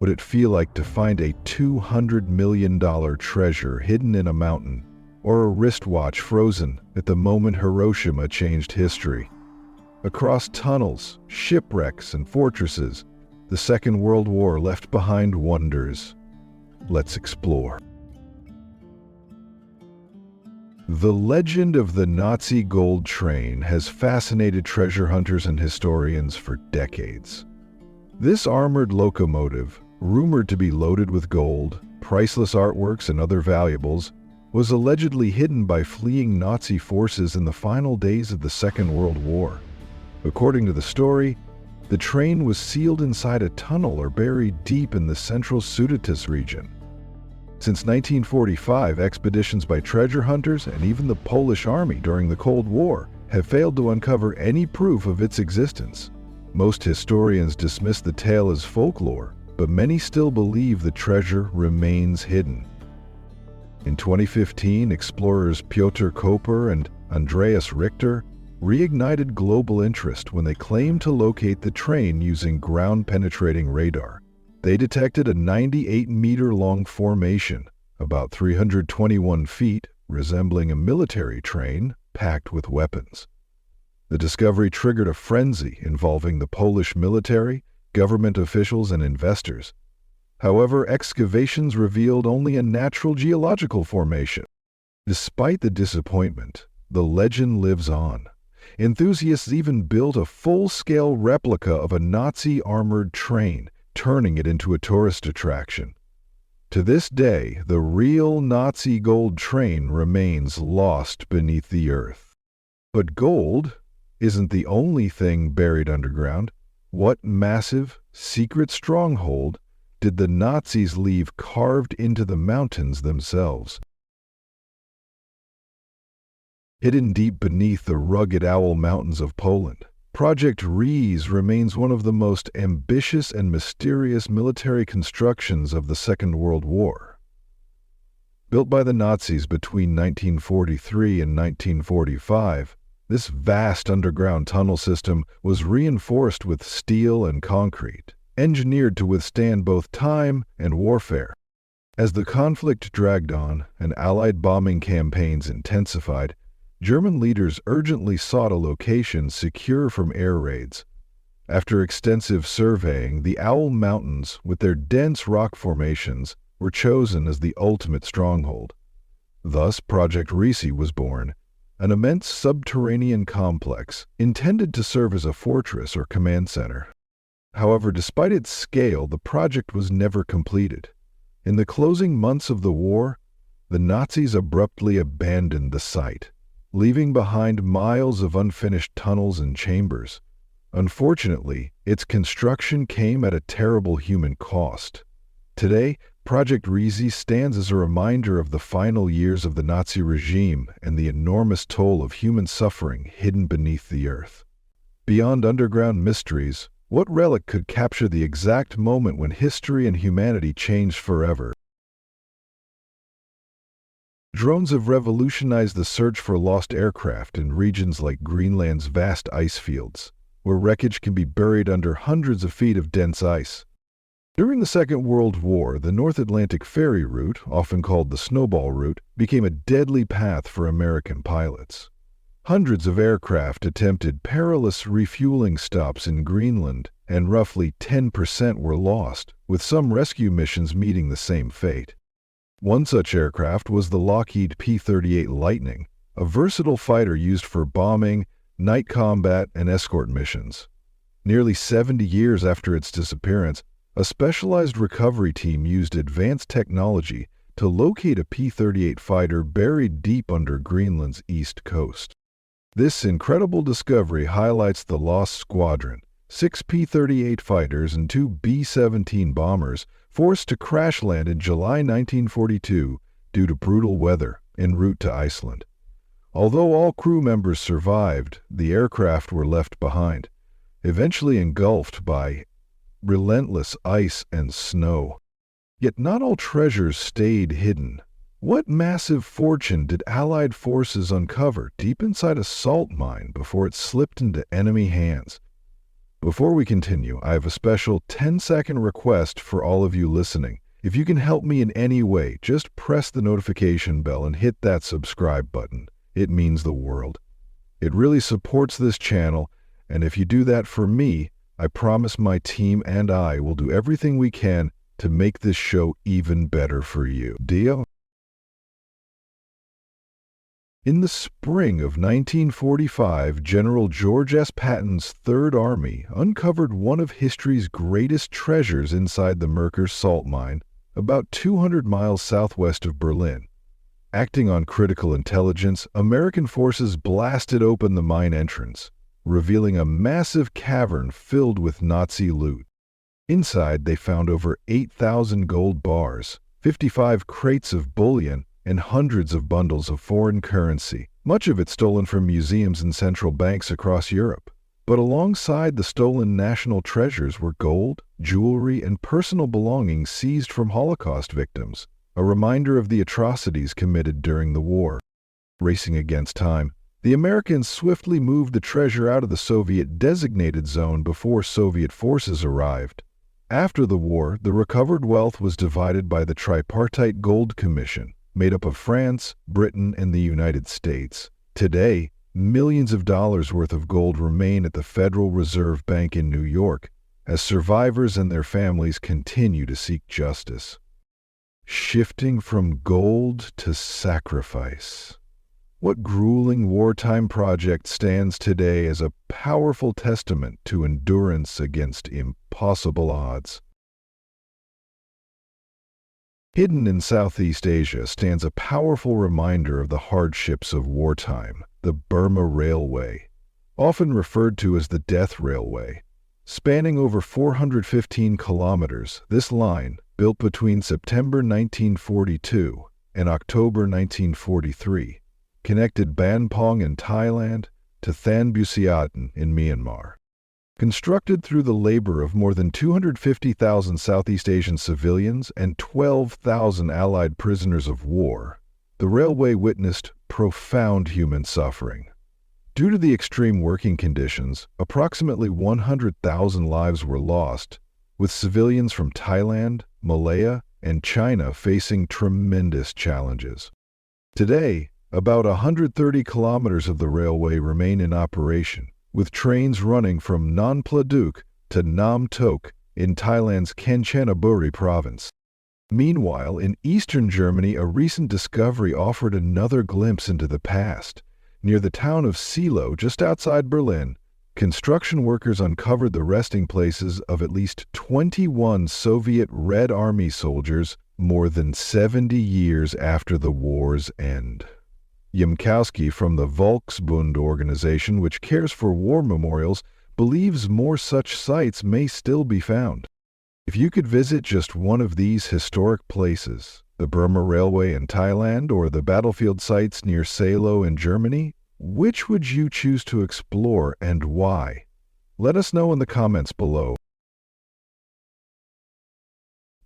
would it feel like to find a $200 million treasure hidden in a mountain, or a wristwatch frozen at the moment Hiroshima changed history? Across tunnels, shipwrecks, and fortresses, the Second World War left behind wonders. Let's explore. The legend of the Nazi gold train has fascinated treasure hunters and historians for decades. This armored locomotive, rumored to be loaded with gold, priceless artworks, and other valuables, was allegedly hidden by fleeing Nazi forces in the final days of the Second World War. According to the story, the train was sealed inside a tunnel or buried deep in the central Sudetes region. Since 1945, expeditions by treasure hunters and even the Polish army during the Cold War have failed to uncover any proof of its existence. Most historians dismiss the tale as folklore, but many still believe the treasure remains hidden. In 2015, explorers Piotr Koper and Andreas Richter reignited global interest when they claimed to locate the train using ground-penetrating radar. They detected a 98-meter-long formation, about 321 feet, resembling a military train packed with weapons. The discovery triggered a frenzy involving the Polish military, government officials, and investors. However, excavations revealed only a natural geological formation. Despite the disappointment, the legend lives on. Enthusiasts even built a full-scale replica of a Nazi armored train, turning it into a tourist attraction. To this day, the real Nazi gold train remains lost beneath the earth. But gold isn't the only thing buried underground. What massive, secret stronghold did the Nazis leave carved into the mountains themselves? Hidden deep beneath the rugged Owl Mountains of Poland, Project Riese remains one of the most ambitious and mysterious military constructions of the Second World War. Built by the Nazis between 1943 and 1945, this vast underground tunnel system was reinforced with steel and concrete, engineered to withstand both time and warfare. As the conflict dragged on and Allied bombing campaigns intensified, German leaders urgently sought a location secure from air raids. After extensive surveying, the Owl Mountains, with their dense rock formations, were chosen as the ultimate stronghold. Thus, Project Riese was born, an immense subterranean complex intended to serve as a fortress or command center. However, despite its scale, the project was never completed. In the closing months of the war, the Nazis abruptly abandoned the site, leaving behind miles of unfinished tunnels and chambers. Unfortunately, its construction came at a terrible human cost. Today, Project Riese stands as a reminder of the final years of the Nazi regime and the enormous toll of human suffering hidden beneath the earth. Beyond underground mysteries, what relic could capture the exact moment when history and humanity changed forever? Drones have revolutionized the search for lost aircraft in regions like Greenland's vast ice fields, where wreckage can be buried under hundreds of feet of dense ice. During the Second World War, the North Atlantic ferry route, often called the Snowball Route, became a deadly path for American pilots. Hundreds of aircraft attempted perilous refueling stops in Greenland, and roughly 10% were lost, with some rescue missions meeting the same fate. One such aircraft was the Lockheed P-38 Lightning, a versatile fighter used for bombing, night combat, and escort missions. Nearly 70 years after its disappearance, a specialized recovery team used advanced technology to locate a P-38 fighter buried deep under Greenland's east coast. This incredible discovery highlights the Lost Squadron, 6 P-38 fighters and 2 B-17 bombers forced to crash land in July 1942 due to brutal weather en route to Iceland. Although all crew members survived, the aircraft were left behind, eventually engulfed by relentless ice and snow. Yet not all treasures stayed hidden. What massive fortune did Allied forces uncover deep inside a salt mine before it slipped into enemy hands? Before we continue, I have a special 10-second request for all of you listening. If you can help me in any way, just press the notification bell and hit that subscribe button. It means the world. It really supports this channel, and if you do that for me, I promise my team and I will do everything we can to make this show even better for you. Deal? In the spring of 1945, General George S. Patton's Third Army uncovered one of history's greatest treasures inside the Merkers salt mine, about 200 miles southwest of Berlin. Acting on critical intelligence, American forces blasted open the mine entrance, revealing a massive cavern filled with Nazi loot. Inside, they found over 8,000 gold bars, 55 crates of bullion, and hundreds of bundles of foreign currency, much of it stolen from museums and central banks across Europe. But alongside the stolen national treasures were gold, jewelry, and personal belongings seized from Holocaust victims, a reminder of the atrocities committed during the war. Racing against time, the Americans swiftly moved the treasure out of the Soviet designated zone before Soviet forces arrived. After the war, the recovered wealth was divided by the Tripartite Gold Commission, made up of France, Britain, and the United States. Today, millions of dollars worth of gold remain at the Federal Reserve Bank in New York, as survivors and their families continue to seek justice. Shifting from gold to sacrifice. What grueling wartime project stands today as a powerful testament to endurance against impossible odds? Hidden in Southeast Asia stands a powerful reminder of the hardships of wartime, the Burma Railway, often referred to as the Death Railway. Spanning over 415 kilometers, this line, built between September 1942 and October 1943, connected Banpong in Thailand to Thanbusiatan in Myanmar. Constructed through the labor of more than 250,000 Southeast Asian civilians and 12,000 Allied prisoners of war, the railway witnessed profound human suffering. Due to the extreme working conditions, approximately 100,000 lives were lost, with civilians from Thailand, Malaya, and China facing tremendous challenges. Today, about 130 kilometers of the railway remain in operation, with trains running from Nong Pladuk to Nam Tok in Thailand's Kanchanaburi province. Meanwhile, in eastern Germany, a recent discovery offered another glimpse into the past. Near the town of Seelow, just outside Berlin, construction workers uncovered the resting places of at least 21 Soviet Red Army soldiers more than 70 years after the war's end. Yamkowski from the Volksbund organization, which cares for war memorials, believes more such sites may still be found. If you could visit just one of these historic places, the Burma Railway in Thailand or the battlefield sites near Seelow in Germany, which would you choose to explore and why? Let us know in the comments below.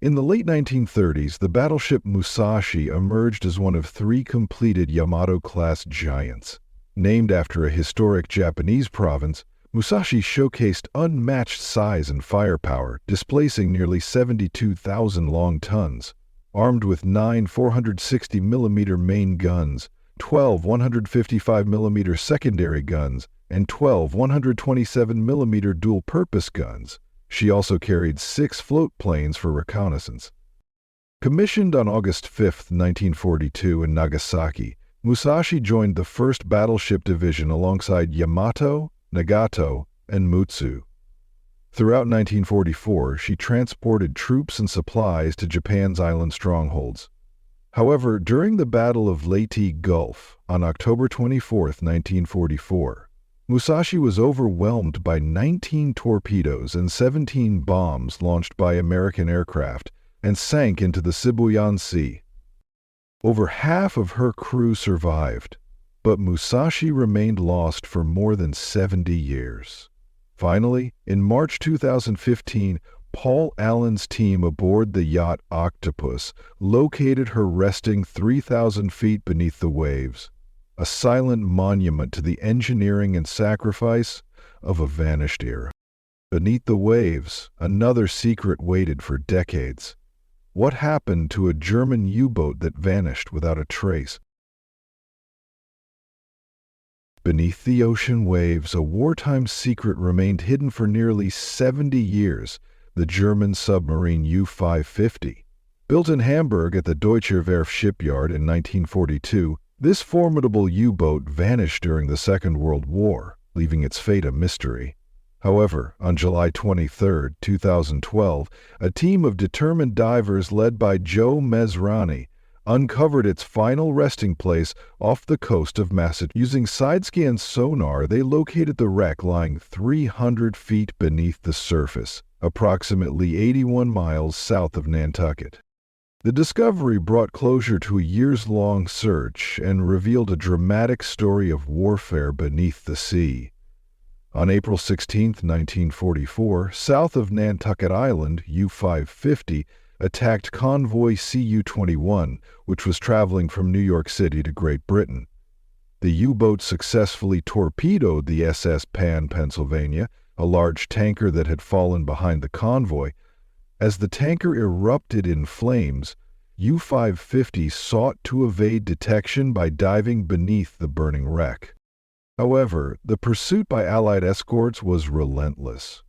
In the late 1930s, the battleship Musashi emerged as one of 3 completed Yamato-class giants. Named after a historic Japanese province, Musashi showcased unmatched size and firepower, displacing nearly 72,000 long tons. Armed with 9 460mm main guns, 12 155mm secondary guns, and 12 127mm dual-purpose guns, she also carried 6 float planes for reconnaissance. Commissioned on August 5, 1942 in Nagasaki, Musashi joined the 1st Battleship Division alongside Yamato, Nagato, and Mutsu. Throughout 1944, she transported troops and supplies to Japan's island strongholds. However, during the Battle of Leyte Gulf on October 24, 1944, Musashi was overwhelmed by 19 torpedoes and 17 bombs launched by American aircraft and sank into the Sibuyan Sea. Over half of her crew survived, but Musashi remained lost for more than 70 years. Finally, in March 2015, Paul Allen's team aboard the yacht Octopus located her resting 3,000 feet beneath the waves, a silent monument to the engineering and sacrifice of a vanished era. Beneath the waves, another secret waited for decades. What happened to a German U-boat that vanished without a trace? Beneath the ocean waves, a wartime secret remained hidden for nearly 70 years, the German submarine U-550. Built in Hamburg at the Deutscher Werft shipyard in 1942, this formidable U-boat vanished during the Second World War, leaving its fate a mystery. However, on July 23, 2012, a team of determined divers led by Joe Mesrani uncovered its final resting place off the coast of Massachusetts. Using side-scan sonar, they located the wreck lying 300 feet beneath the surface, approximately 81 miles south of Nantucket. The discovery brought closure to a years-long search and revealed a dramatic story of warfare beneath the sea. On April 16, 1944, south of Nantucket Island, U-550 attacked convoy CU-21, which was traveling from New York City to Great Britain. The U-boat successfully torpedoed the SS Pan, Pennsylvania, a large tanker that had fallen behind the convoy. As the tanker erupted in flames, U-550 sought to evade detection by diving beneath the burning wreck. However, the pursuit by Allied escorts was relentless.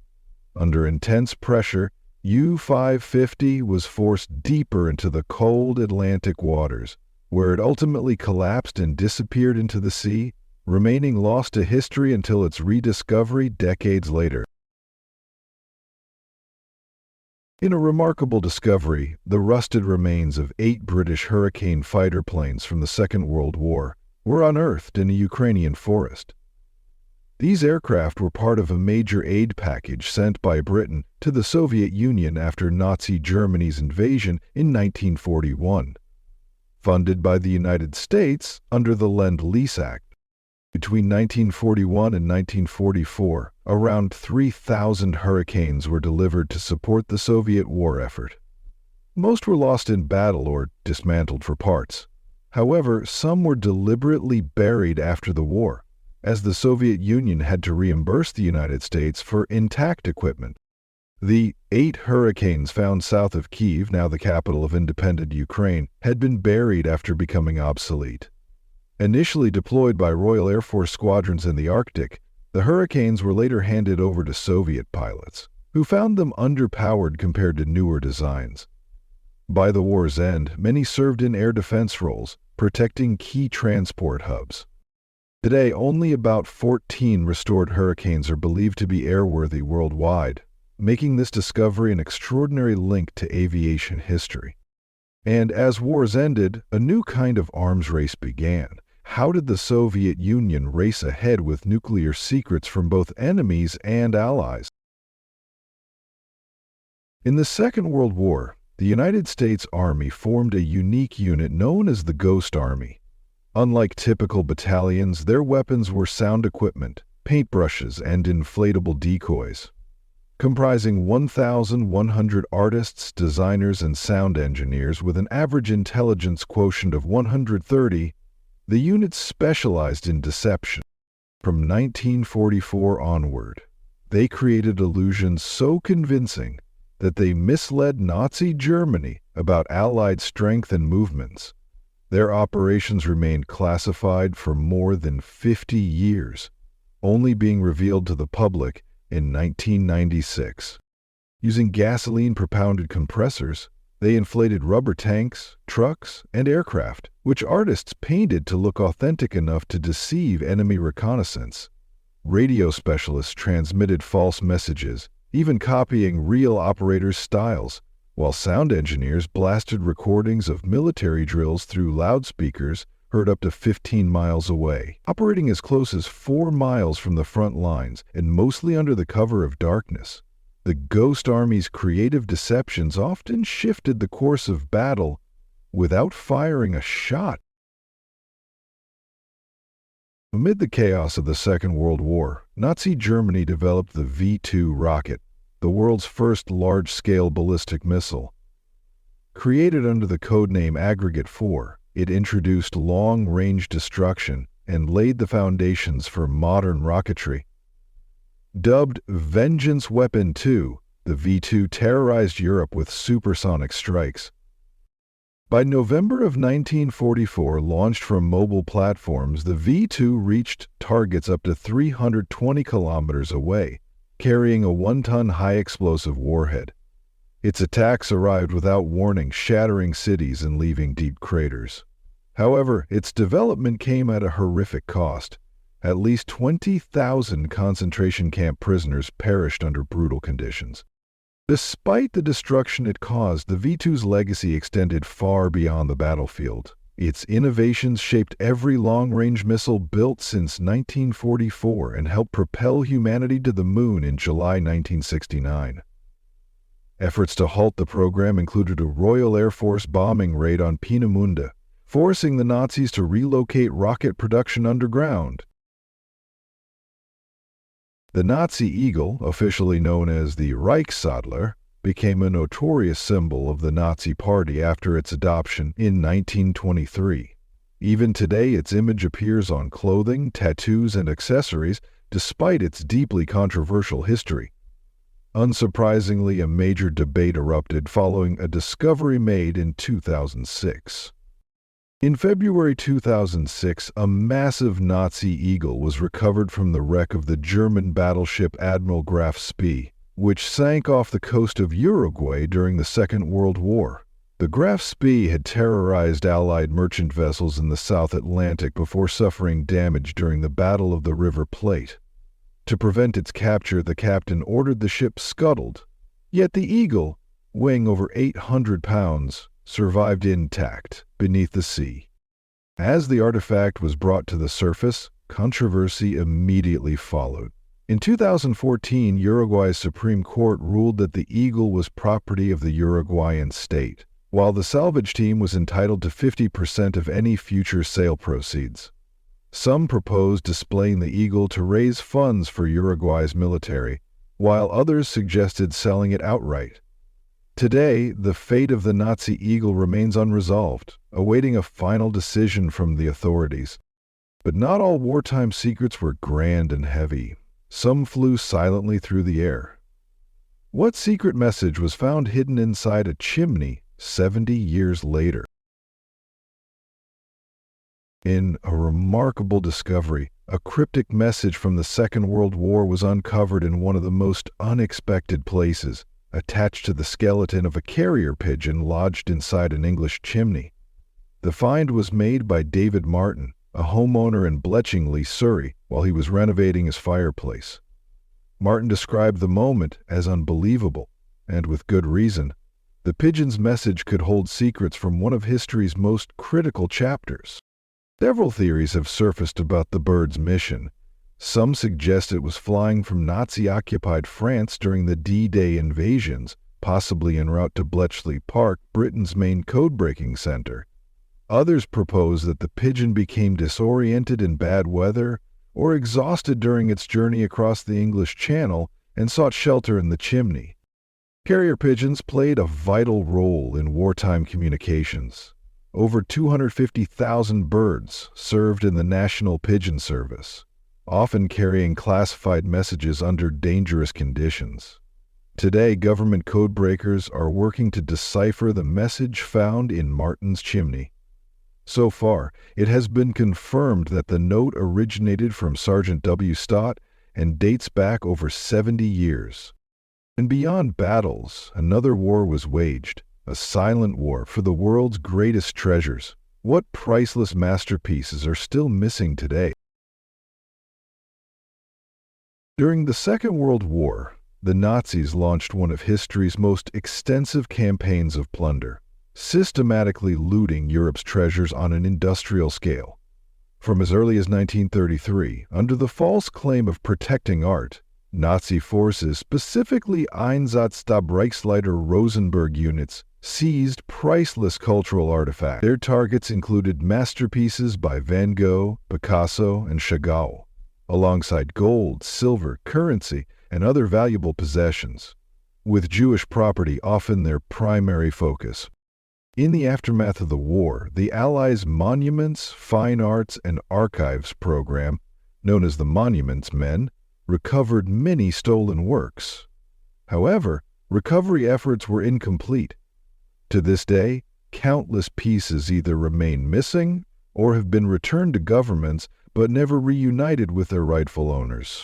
Under intense pressure, U-550 was forced deeper into the cold Atlantic waters, where it ultimately collapsed and disappeared into the sea, remaining lost to history until its rediscovery decades later. In a remarkable discovery, the rusted remains of 8 British Hurricane fighter planes from the Second World War were unearthed in a Ukrainian forest. These aircraft were part of a major aid package sent by Britain to the Soviet Union after Nazi Germany's invasion in 1941, funded by the United States under the Lend-Lease Act. Between 1941 and 1944, around 3,000 Hurricanes were delivered to support the Soviet war effort. Most were lost in battle or dismantled for parts. However, some were deliberately buried after the war, as the Soviet Union had to reimburse the United States for intact equipment. The 8 Hurricanes found south of Kyiv, now the capital of independent Ukraine, had been buried after becoming obsolete. Initially deployed by Royal Air Force squadrons in the Arctic, the Hurricanes were later handed over to Soviet pilots, who found them underpowered compared to newer designs. By the war's end, many served in air defense roles, protecting key transport hubs. Today, only about 14 restored Hurricanes are believed to be airworthy worldwide, making this discovery an extraordinary link to aviation history. And as wars ended, a new kind of arms race began. How did the Soviet Union race ahead with nuclear secrets from both enemies and allies? In the Second World War, the United States Army formed a unique unit known as the Ghost Army. Unlike typical battalions, their weapons were sound equipment, paintbrushes, and inflatable decoys. Comprising 1,100 artists, designers, and sound engineers with an average intelligence quotient of 130, the unit specialized in deception. From 1944 onward, they created illusions so convincing that they misled Nazi Germany about Allied strength and movements. Their operations remained classified for more than 50 years, only being revealed to the public in 1996. Using gasoline-propounded compressors, they inflated rubber tanks, trucks, and aircraft, which artists painted to look authentic enough to deceive enemy reconnaissance. Radio specialists transmitted false messages, even copying real operators' styles, while sound engineers blasted recordings of military drills through loudspeakers heard up to 15 miles away, operating as close as 4 miles from the front lines and mostly under the cover of darkness. The Ghost Army's creative deceptions often shifted the course of battle without firing a shot. Amid the chaos of the Second World War, Nazi Germany developed the V-2 rocket, the world's first large-scale ballistic missile. Created under the codename Aggregate 4, it introduced long-range destruction and laid the foundations for modern rocketry. Dubbed Vengeance Weapon 2, the V-2 terrorized Europe with supersonic strikes. By November of 1944, launched from mobile platforms, the V-2 reached targets up to 320 kilometers away, carrying a 1-ton high-explosive warhead. Its attacks arrived without warning, shattering cities and leaving deep craters. However, its development came at a horrific cost. At least 20,000 concentration camp prisoners perished under brutal conditions. Despite the destruction it caused, the V-2's legacy extended far beyond the battlefield. Its innovations shaped every long-range missile built since 1944 and helped propel humanity to the moon in July 1969. Efforts to halt the program included a Royal Air Force bombing raid on Peenemünde, forcing the Nazis to relocate rocket production underground. The Nazi eagle, officially known as the Reichsadler, became a notorious symbol of the Nazi Party after its adoption in 1923. Even today, its image appears on clothing, tattoos, and accessories, despite its deeply controversial history. Unsurprisingly, a major debate erupted following a discovery made in 2006. In February 2006, a massive Nazi eagle was recovered from the wreck of the German battleship Admiral Graf Spee, which sank off the coast of Uruguay during the Second World War. The Graf Spee had terrorized Allied merchant vessels in the South Atlantic before suffering damage during the Battle of the River Plate. To prevent its capture, the captain ordered the ship scuttled. Yet the eagle, weighing over 800 pounds, survived intact beneath the sea. As the artifact was brought to the surface, controversy immediately followed. In 2014, Uruguay's Supreme Court ruled that the eagle was property of the Uruguayan state, while the salvage team was entitled to 50% of any future sale proceeds. Some proposed displaying the eagle to raise funds for Uruguay's military, while others suggested selling it outright. Today, the fate of the Nazi eagle remains unresolved, awaiting a final decision from the authorities. But not all wartime secrets were grand and heavy. Some flew silently through the air. What secret message was found hidden inside a chimney 70 years later? In a remarkable discovery, a cryptic message from the Second World War was uncovered in one of the most unexpected places, attached to the skeleton of a carrier pigeon lodged inside an English chimney. The find was made by David Martin, a homeowner in Bletchingley, Surrey, while he was renovating his fireplace. Martin described the moment as unbelievable, and with good reason. The pigeon's message could hold secrets from one of history's most critical chapters. Several theories have surfaced about the bird's mission. Some suggest it was flying from Nazi-occupied France during the D-Day invasions, possibly en route to Bletchley Park, Britain's main code-breaking center. Others propose that the pigeon became disoriented in bad weather or exhausted during its journey across the English Channel and sought shelter in the chimney. Carrier pigeons played a vital role in wartime communications. Over 250,000 birds served in the National Pigeon Service, often carrying classified messages under dangerous conditions. Today, government codebreakers are working to decipher the message found in Martin's chimney. So far, it has been confirmed that the note originated from Sergeant W. Stott and dates back over 70 years. And beyond battles, another war was waged, a silent war for the world's greatest treasures. What priceless masterpieces are still missing today? During the Second World War, the Nazis launched one of history's most extensive campaigns of plunder, systematically looting Europe's treasures on an industrial scale. From as early as 1933, under the false claim of protecting art, Nazi forces, specifically Einsatzstab-Reichsleiter Rosenberg units, seized priceless cultural artifacts. Their targets included masterpieces by Van Gogh, Picasso, and Chagall, alongside gold, silver, currency, and other valuable possessions, with Jewish property often their primary focus. In the aftermath of the war, the Allies' Monuments, Fine Arts, and Archives program, known as the Monuments Men, recovered many stolen works. However, recovery efforts were incomplete. To this day, countless pieces either remain missing or have been returned to governments but never reunited with their rightful owners.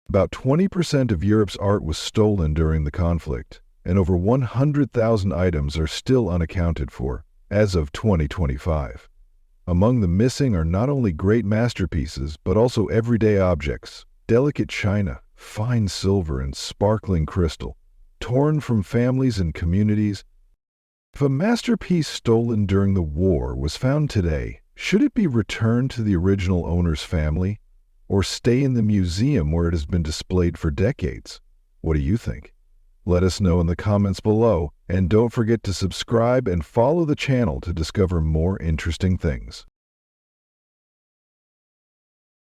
About 20% of Europe's art was stolen during the conflict, and over 100,000 items are still unaccounted for, as of 2025. Among the missing are not only great masterpieces, but also everyday objects, delicate china, fine silver, and sparkling crystal, torn from families and communities. If a masterpiece stolen during the war was found today, should it be returned to the original owner's family, or stay in the museum where it has been displayed for decades? What do you think? Let us know in the comments below, and don't forget to subscribe and follow the channel to discover more interesting things.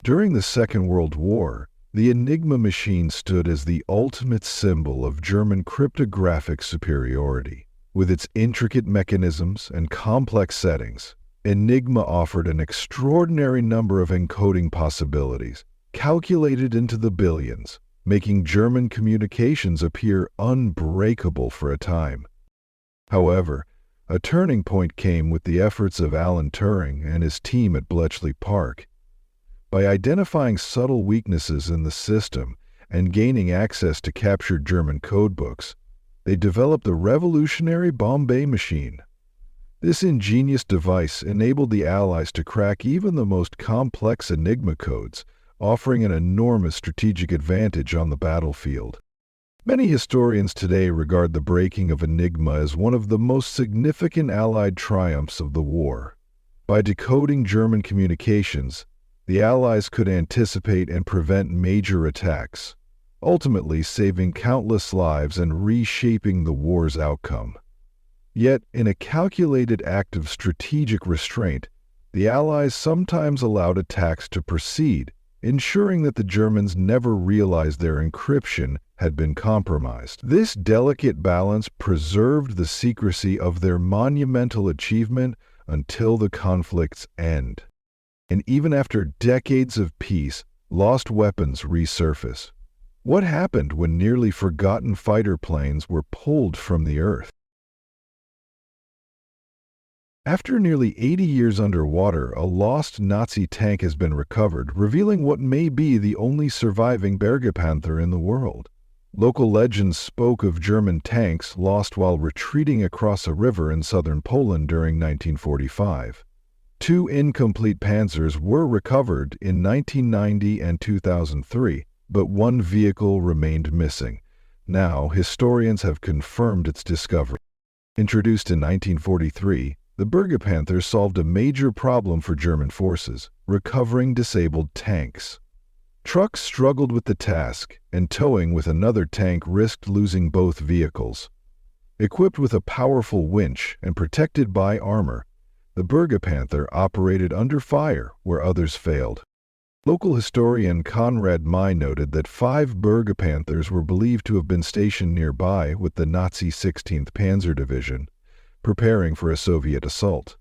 During the Second World War, the Enigma Machine stood as the ultimate symbol of German cryptographic superiority. With its intricate mechanisms and complex settings, Enigma offered an extraordinary number of encoding possibilities, calculated into the billions, making German communications appear unbreakable for a time. However, a turning point came with the efforts of Alan Turing and his team at Bletchley Park. By identifying subtle weaknesses in the system and gaining access to captured German codebooks, they developed the revolutionary Bombay machine. This ingenious device enabled the Allies to crack even the most complex Enigma codes, offering an enormous strategic advantage on the battlefield. Many historians today regard the breaking of Enigma as one of the most significant Allied triumphs of the war. By decoding German communications, the Allies could anticipate and prevent major attacks, ultimately saving countless lives and reshaping the war's outcome. Yet, in a calculated act of strategic restraint, the Allies sometimes allowed attacks to proceed, ensuring that the Germans never realized their encryption had been compromised. This delicate balance preserved the secrecy of their monumental achievement until the conflict's end. And even after decades of peace, lost weapons resurface. What happened when nearly forgotten fighter planes were pulled from the Earth? After nearly 80 years underwater, a lost Nazi tank has been recovered, revealing what may be the only surviving Bergepanther in the world. Local legends spoke of German tanks lost while retreating across a river in southern Poland during 1945. 2 incomplete Panzers were recovered in 1990 and 2003, but 1 vehicle remained missing. Now, historians have confirmed its discovery. Introduced in 1943, the Bergepanther solved a major problem for German forces, recovering disabled tanks. Trucks struggled with the task, and towing with another tank risked losing both vehicles. Equipped with a powerful winch and protected by armor, the Bergepanther operated under fire where others failed. Local historian Konrad May noted that 5 Bergepanthers were believed to have been stationed nearby with the Nazi 16th Panzer Division, preparing for a Soviet assault.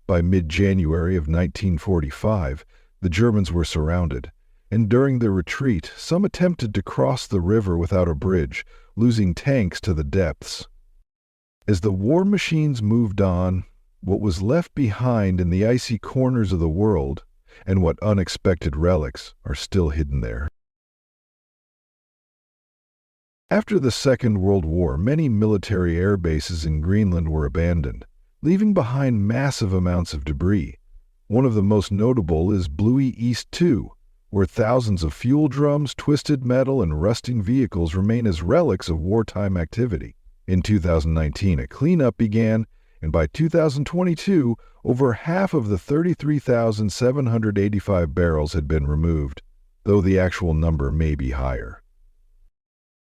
By mid-January of 1945, the Germans were surrounded, and during their retreat, some attempted to cross the river without a bridge, losing tanks to the depths. As the war machines moved on, what was left behind in the icy corners of the world, and what unexpected relics are still hidden there. After the Second World War, many military air bases in Greenland were abandoned, leaving behind massive amounts of debris. One of the most notable is Bluey East 2, where thousands of fuel drums, twisted metal, and rusting vehicles remain as relics of wartime activity. In 2019, a cleanup began, and by 2022, over half of the 33,785 barrels had been removed, though the actual number may be higher.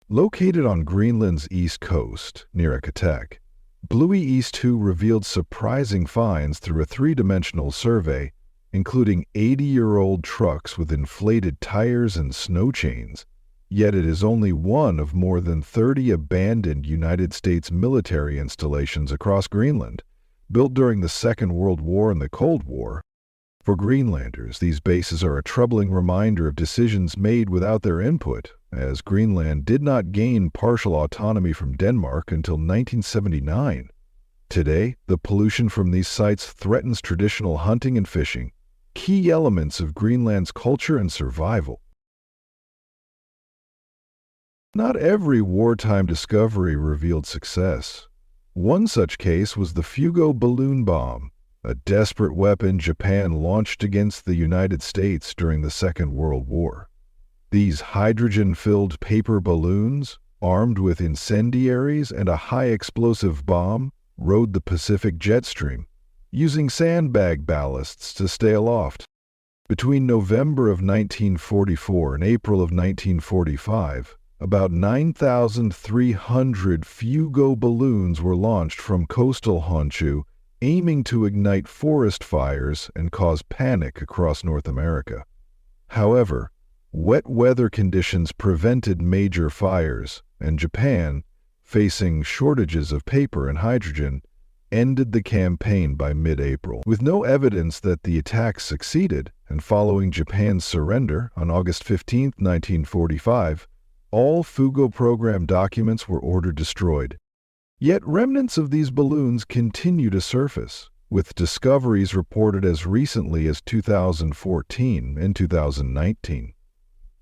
Located on Greenland's east coast, near Ekatek, Bluey East 2 revealed surprising finds through a 3-dimensional survey, including 80-year-old trucks with inflated tires and snow chains. Yet it is only one of more than 30 abandoned United States military installations across Greenland, built during the Second World War and the Cold War. For Greenlanders, these bases are a troubling reminder of decisions made without their input, as Greenland did not gain partial autonomy from Denmark until 1979. Today, the pollution from these sites threatens traditional hunting and fishing, key elements of Greenland's culture and survival. Not every wartime discovery revealed success. One such case was the Fugo balloon bomb, a desperate weapon Japan launched against the United States during the Second World War. These hydrogen-filled paper balloons, armed with incendiaries and a high-explosive bomb, rode the Pacific jet stream, using sandbag ballasts to stay aloft. Between November of 1944 and April of 1945, about 9,300 Fugo balloons were launched from coastal Honshu, aiming to ignite forest fires and cause panic across North America. However, wet weather conditions prevented major fires, and Japan, facing shortages of paper and hydrogen, ended the campaign by mid-April. With no evidence that the attack succeeded, and following Japan's surrender on August 15, 1945, all Fugo program documents were ordered destroyed. Yet remnants of these balloons continue to surface, with discoveries reported as recently as 2014 and 2019.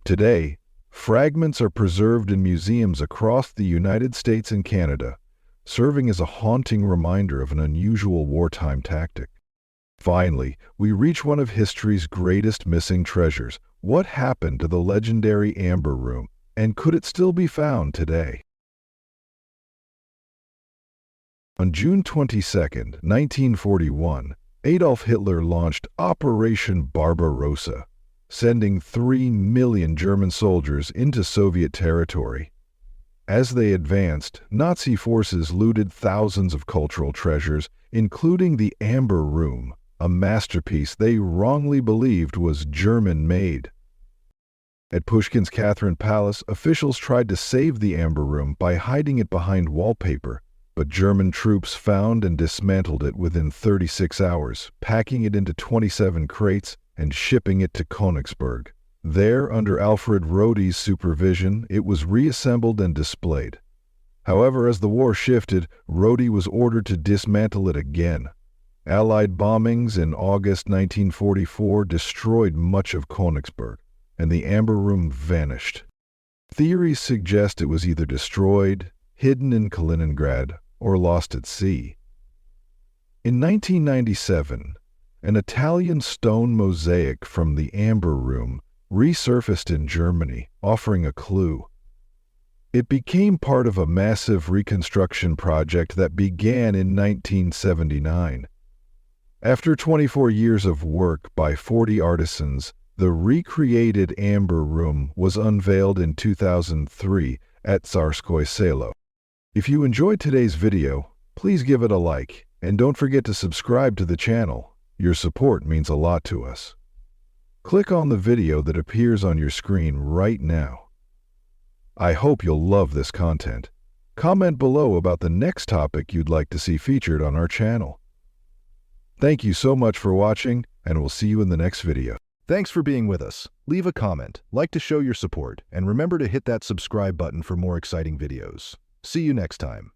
Today, fragments are preserved in museums across the United States and Canada, serving as a haunting reminder of an unusual wartime tactic. Finally, we reach one of history's greatest missing treasures. What happened to the legendary Amber Room, and could it still be found today? On June 22, 1941, Adolf Hitler launched Operation Barbarossa, sending 3 million German soldiers into Soviet territory. As they advanced, Nazi forces looted thousands of cultural treasures, including the Amber Room, a masterpiece they wrongly believed was German-made. At Pushkin's Catherine Palace, officials tried to save the Amber Room by hiding it behind wallpaper, but German troops found and dismantled it within 36 hours, packing it into 27 crates and shipping it to Königsberg. There, under Alfred Rode's supervision, it was reassembled and displayed. However, as the war shifted, Rode was ordered to dismantle it again. Allied bombings in August 1944 destroyed much of Königsberg, and the Amber Room vanished. Theories suggest it was either destroyed, hidden in Kaliningrad, or lost at sea. In 1997, an Italian stone mosaic from the Amber Room resurfaced in Germany, offering a clue. It became part of a massive reconstruction project that began in 1979. After 24 years of work by 40 artisans, the recreated Amber Room was unveiled in 2003 at Tsarskoye Selo. If you enjoyed today's video, please give it a like, and don't forget to subscribe to the channel. Your support means a lot to us. Click on the video that appears on your screen right now. I hope you'll love this content. Comment below about the next topic you'd like to see featured on our channel. Thank you so much for watching, and we'll see you in the next video. Thanks for being with us. Leave a comment, like to show your support, and remember to hit that subscribe button for more exciting videos. See you next time.